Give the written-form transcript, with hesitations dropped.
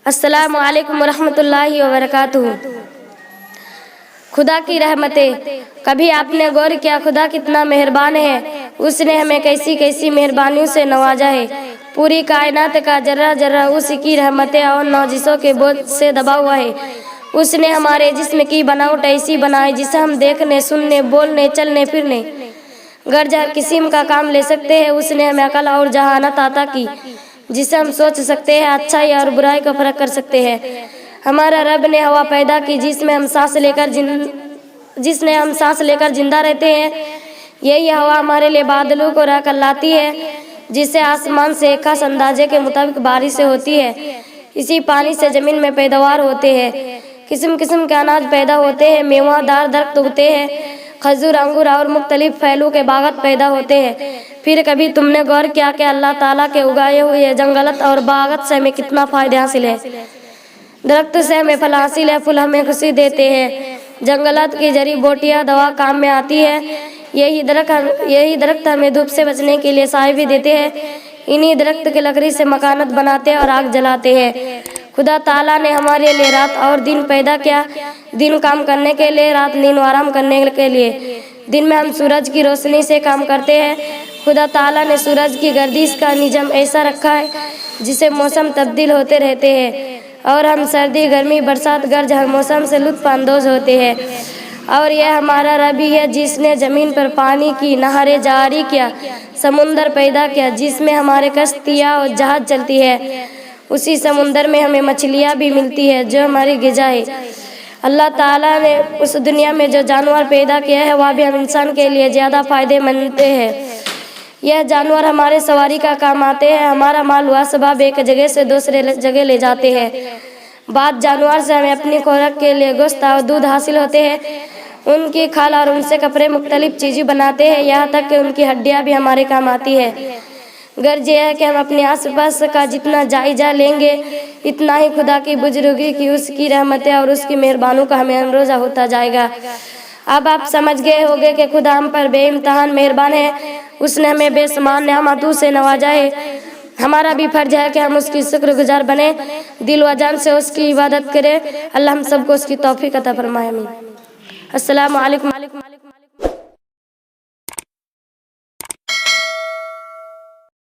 السلام علیکم ورحمۃ اللہ وبرکاتہ۔ خدا کی رحمتیں، کبھی آپ نے غور کیا خدا کتنا مہربان ہے؟ اس نے ہمیں کیسی کیسی مہربانیوں سے نوازا ہے۔ پوری کائنات کا ذرہ ذرہ اس کی رحمتیں اور نوازشوں کے بوجھ سے دبا ہوا ہے۔ اس نے ہمارے جسم کی بناوٹ ایسی بنائی جسے ہم دیکھنے، سننے، بولنے، چلنے پھرنے، غرض ہر قسم کا کام لے سکتے ہیں۔ اس نے ہمیں عقل اور ذہانت عطا کی جسے ہم سوچ سکتے ہیں، اچھائی اور برائی کا فرق کر سکتے ہیں۔ ہمارا رب نے ہوا پیدا کی جس میں ہم سانس لے کر زندہ رہتے ہیں۔ یہی ہوا ہمارے لیے بادلوں کو اڑا کر لاتی ہے جس سے آسمان سے ایک خاص اندازے کے مطابق بارشیں ہوتی ہے۔ اسی پانی سے زمین میں پیداوار ہوتے ہیں، قسم قسم کے اناج پیدا ہوتے ہیں، میوہ دار درخت اگتے ہیں، کھجور، انگور اور مختلف پھلوں کے باغات پیدا ہوتے ہیں۔ پھر کبھی تم نے غور کیا کہ اللہ تعالیٰ کے اگائے ہوئے جنگلات اور باغات سے ہمیں کتنا فائدہ حاصل ہے؟ درخت سے ہمیں پھل حاصل ہے، پھول ہمیں خوشی دیتے ہیں، جنگلات کی جڑی بوٹیاں دوا کام میں آتی ہے، یہی درخت ہمیں دھوپ سے بچنے کے لیے سائے بھی دیتے ہیں، انہی درخت کی لکڑی سے مکانات بناتے ہیں اور آگ جلاتے ہیں۔ خدا تعالیٰ نے ہمارے لیے رات اور دن پیدا کیا، دن کام کرنے کے لیے، رات نیند و آرام کرنے کے لیے۔ دن میں ہم سورج کی روشنی سے کام کرتے ہیں۔ خدا تعالیٰ نے سورج کی گردش کا نظام ایسا رکھا ہے جس سے موسم تبدیل ہوتے رہتے ہیں اور ہم سردی، گرمی، برسات، غرض ہر موسم سے لطف اندوز ہوتے ہیں۔ اور یہ ہمارا رب ہی ہے جس نے زمین پر پانی کی نہریں جاری کیا، سمندر پیدا کیا جس میں ہمارے کشتیاں اور جہاز چلتی ہے، اسی سمندر میں ہمیں مچھلیاں بھی ملتی ہے جو ہماری غذا ہے۔ اللہ تعالیٰ نے اس دنیا میں جو جانور پیدا کیا ہے وہ بھی ہم انسان کے لیے زیادہ فائدے مند ہے۔ یہ جانور ہمارے سواری کا کام آتے ہیں، ہمارا مال و اسباب ایک جگہ سے دوسرے جگہ لے جاتے ہیں۔ بعض جانور سے ہمیں اپنی خوراک کے لیے گوشت اور دودھ حاصل ہوتے ہیں، ان کی کھال اور ان سے کپڑے مختلف چیزیں بناتے ہیں، یہاں تک کہ ان کی ہڈیاں بھی ہمارے کام آتی ہے۔ غرض یہ ہے کہ ہم اپنے آس پاس کا جتنا جائزہ لیں گے اتنا ہی خدا کی بزرگی کی، اس کی رحمتیں اور اس کی مہربانیوں کا ہمیں اندازہ ہوتا جائے گا۔ اب آپ سمجھ گئے ہوگے کہ خدا ہم پر بے امتحان مہربان ہے، اس نے ہمیں بے شمار نعمتوں سے نوازا ہے۔ ہمارا بھی فرض ہے کہ ہم اس کی شکر گزار بنیں، دل و جان سے اس کی عبادت کریں۔ اللہ ہم سب کو اس کی توفیق عطا فرمائے، آمین۔ السلام علیکم۔